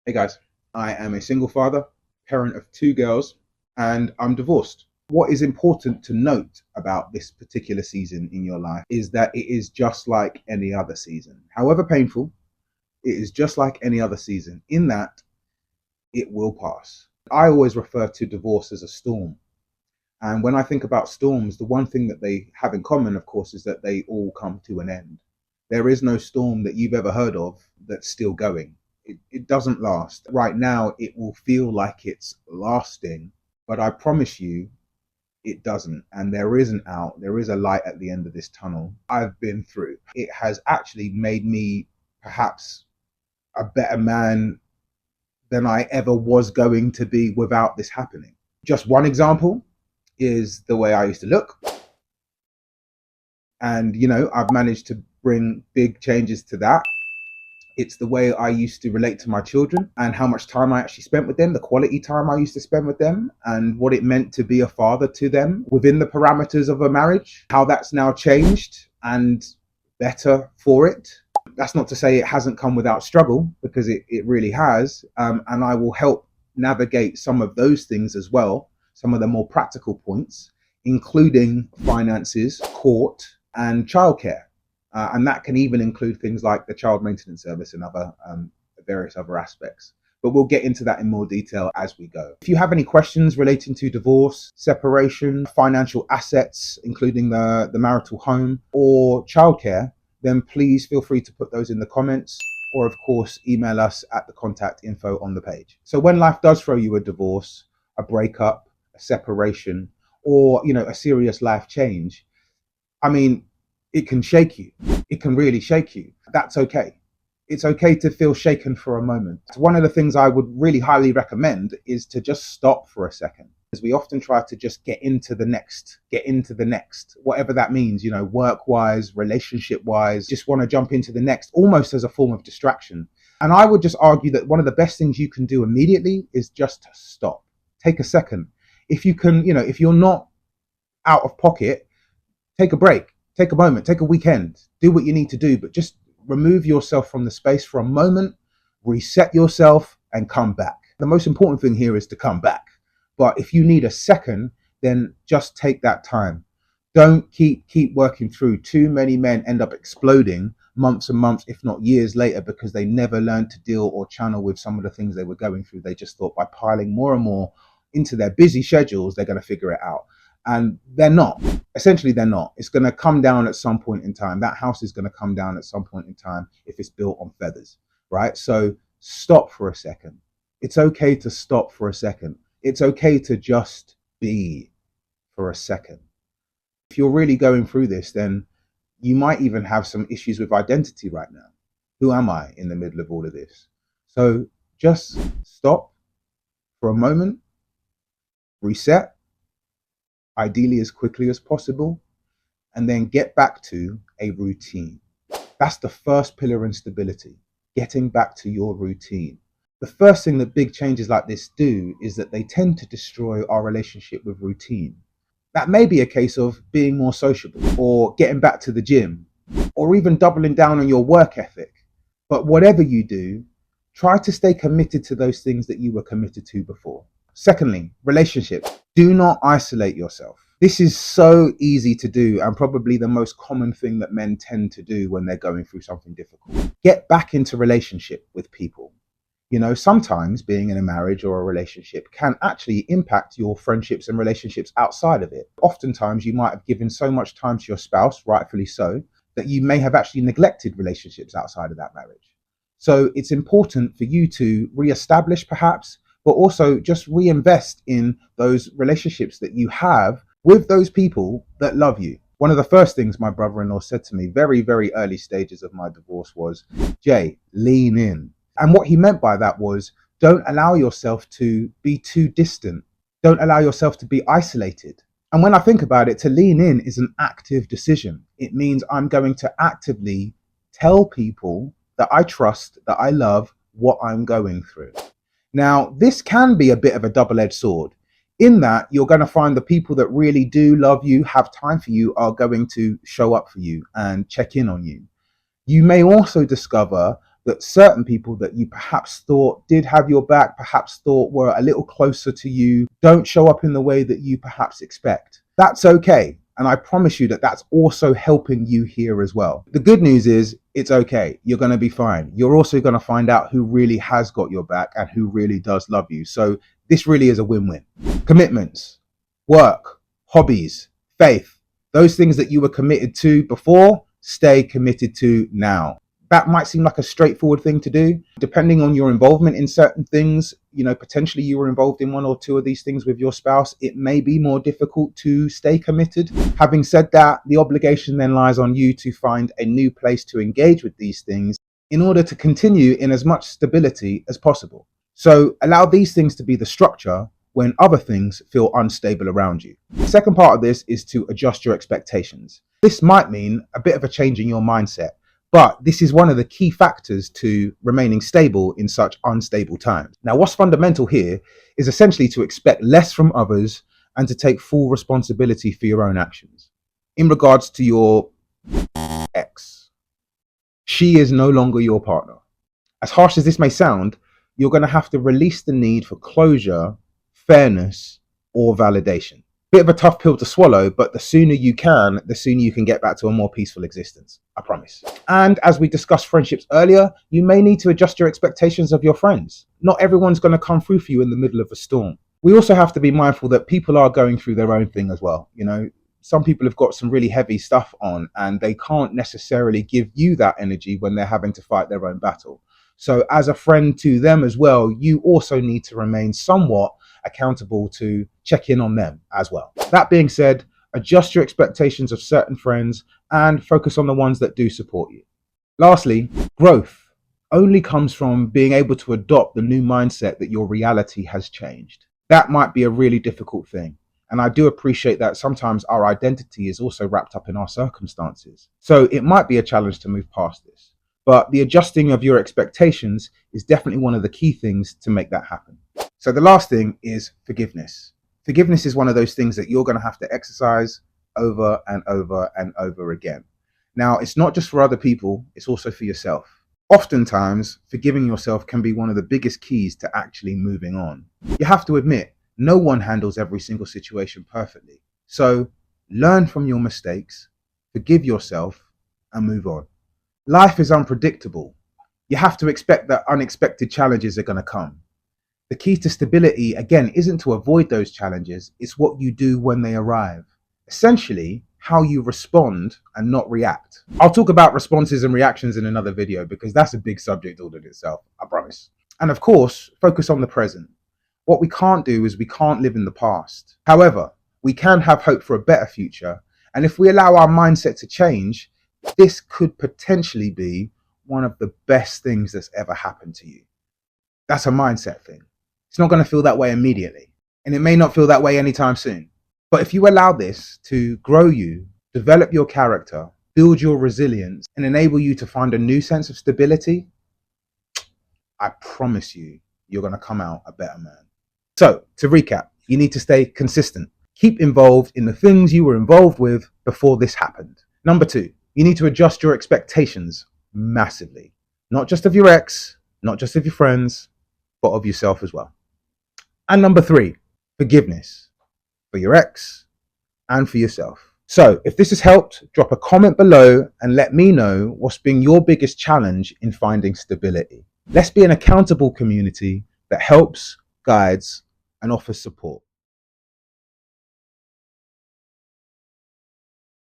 Hey guys, I am a single father, parent of two girls, and I'm divorced. What is important to note about this particular season in your life is that it is just like any other season. However painful, it is just like any other season in that it will pass. I always refer to divorce as a storm. And when I think about storms, the one thing that they have in common, of course, is that they all come to an end. There is no storm that you've ever heard of that's still going. It doesn't last. Right now, it will feel like it's lasting, but I promise you, it doesn't. And there is an out, there is a light at the end of this tunnel. I've been through. It has actually made me perhaps a better man than I ever was going to be without this happening. Just one example is the way I used to look. And, I've managed to bring big changes to that. It's the way I used to relate to my children and how much time I actually spent with them, the quality time I used to spend with them, and what it meant to be a father to them within the parameters of a marriage, how that's now changed and better for it. That's not to say it hasn't come without struggle, because it really has. And I will help navigate some of those things as well, some of the more practical points, including finances, court, and childcare. And that can even include things like the child maintenance service and other various other aspects. But we'll get into that in more detail as we go. If you have any questions relating to divorce, separation, financial assets, including the marital home, or childcare, then please feel free to put those in the comments, or of course, email us at the contact info on the page. So when life does throw you a divorce, a breakup, a separation, or a serious life change, I mean, it can shake you. It can really shake you. That's okay. It's okay to feel shaken for a moment. One of the things I would really highly recommend is to just stop for a second. Because we often try to just get into the next, whatever that means, work-wise, relationship-wise, just want to jump into the next, almost as a form of distraction. And I would just argue that one of the best things you can do immediately is just to stop. Take a second. If you can, if you're not out of pocket, take a break. Take a moment, take a weekend, do what you need to do, but just remove yourself from the space for a moment, reset yourself, and come back. The most important thing here is to come back. But if you need a second, then just take that time. Don't keep working through. Too many men end up exploding months and months, if not years later, because they never learned to deal or channel with some of the things they were going through. They just thought by piling more and more into their busy schedules, they're going to figure it out. And they're not. Essentially, they're not. It's going to come down at some point in time. That house is going to come down at some point in time if it's built on feathers, right? So stop for a second. It's okay to stop for a second. It's okay to just be for a second. If you're really going through this, then you might even have some issues with identity right now. Who am I in the middle of all of this? So just stop for a moment, reset, ideally as quickly as possible, and then get back to a routine. That's the first pillar in stability, getting back to your routine. The first thing that big changes like this do is that they tend to destroy our relationship with routine. That may be a case of being more sociable, or getting back to the gym, or even doubling down on your work ethic. But whatever you do, try to stay committed to those things that you were committed to before. Secondly, relationships. Do not isolate yourself. This is so easy to do, and probably the most common thing that men tend to do when they're going through something difficult. Get back into relationship with people. Sometimes being in a marriage or a relationship can actually impact your friendships and relationships outside of it. Oftentimes, you might have given so much time to your spouse, rightfully so, that you may have actually neglected relationships outside of that marriage. So it's important for you to reestablish, perhaps, but also just reinvest in those relationships that you have with those people that love you. One of the first things my brother-in-law said to me very, very early stages of my divorce was, Jay, lean in. And what he meant by that was, don't allow yourself to be too distant. Don't allow yourself to be isolated. And when I think about it, to lean in is an active decision. It means I'm going to actively tell people that I trust, that I love, what I'm going through. Now, this can be a bit of a double-edged sword, in that you're going to find the people that really do love you, have time for you, are going to show up for you and check in on you. You may also discover that certain people that you perhaps thought did have your back, perhaps thought were a little closer to you, don't show up in the way that you perhaps expect. That's okay. And I promise you that that's also helping you here as well. The good news is it's okay. You're going to be fine. You're also going to find out who really has got your back and who really does love you. So this really is a win-win. Commitments, work, hobbies, faith, those things that you were committed to before, stay committed to now. That might seem like a straightforward thing to do. Depending on your involvement in certain things, potentially you were involved in one or two of these things with your spouse, it may be more difficult to stay committed. Having said that, the obligation then lies on you to find a new place to engage with these things in order to continue in as much stability as possible. So allow these things to be the structure when other things feel unstable around you. The second part of this is to adjust your expectations. This might mean a bit of a change in your mindset, but this is one of the key factors to remaining stable in such unstable times. Now, what's fundamental here is essentially to expect less from others and to take full responsibility for your own actions. In regards to your ex, she is no longer your partner. As harsh as this may sound, you're going to have to release the need for closure, fairness, or validation. Bit of a tough pill to swallow, but the sooner you can, the sooner you can get back to a more peaceful existence. I promise. And as we discussed friendships earlier, you may need to adjust your expectations of your friends. Not everyone's going to come through for you in the middle of a storm. We also have to be mindful that people are going through their own thing as well. Some people have got some really heavy stuff on and they can't necessarily give you that energy when they're having to fight their own battle. So as a friend to them as well, you also need to remain somewhat accountable to check in on them as well. That being said, adjust your expectations of certain friends and focus on the ones that do support you. Lastly, growth only comes from being able to adopt the new mindset that your reality has changed. That might be a really difficult thing. And I do appreciate that sometimes our identity is also wrapped up in our circumstances. So it might be a challenge to move past this. But the adjusting of your expectations is definitely one of the key things to make that happen. So the last thing is forgiveness. Forgiveness is one of those things that you're going to have to exercise over and over and over again. Now, it's not just for other people, it's also for yourself. Oftentimes, forgiving yourself can be one of the biggest keys to actually moving on. You have to admit, no one handles every single situation perfectly. So learn from your mistakes, forgive yourself, and move on. Life is unpredictable. You have to expect that unexpected challenges are going to come. The key to stability, again, isn't to avoid those challenges, it's what you do when they arrive. Essentially, how you respond and not react. I'll talk about responses and reactions in another video because that's a big subject all in itself, I promise. And of course, focus on the present. What we can't do is we can't live in the past. However, we can have hope for a better future. And if we allow our mindset to change, this could potentially be one of the best things that's ever happened to you. That's a mindset thing. It's not going to feel that way immediately, and it may not feel that way anytime soon. But if you allow this to grow you, develop your character, build your resilience, and enable you to find a new sense of stability, I promise you, you're going to come out a better man. So, to recap, you need to stay consistent. Keep involved in the things you were involved with before this happened. Number 2, you need to adjust your expectations massively. Not just of your ex, not just of your friends, but of yourself as well. And number 3, forgiveness for your ex and for yourself. So if this has helped, drop a comment below and let me know what's been your biggest challenge in finding stability. Let's be an accountable community that helps, guides, and offers support.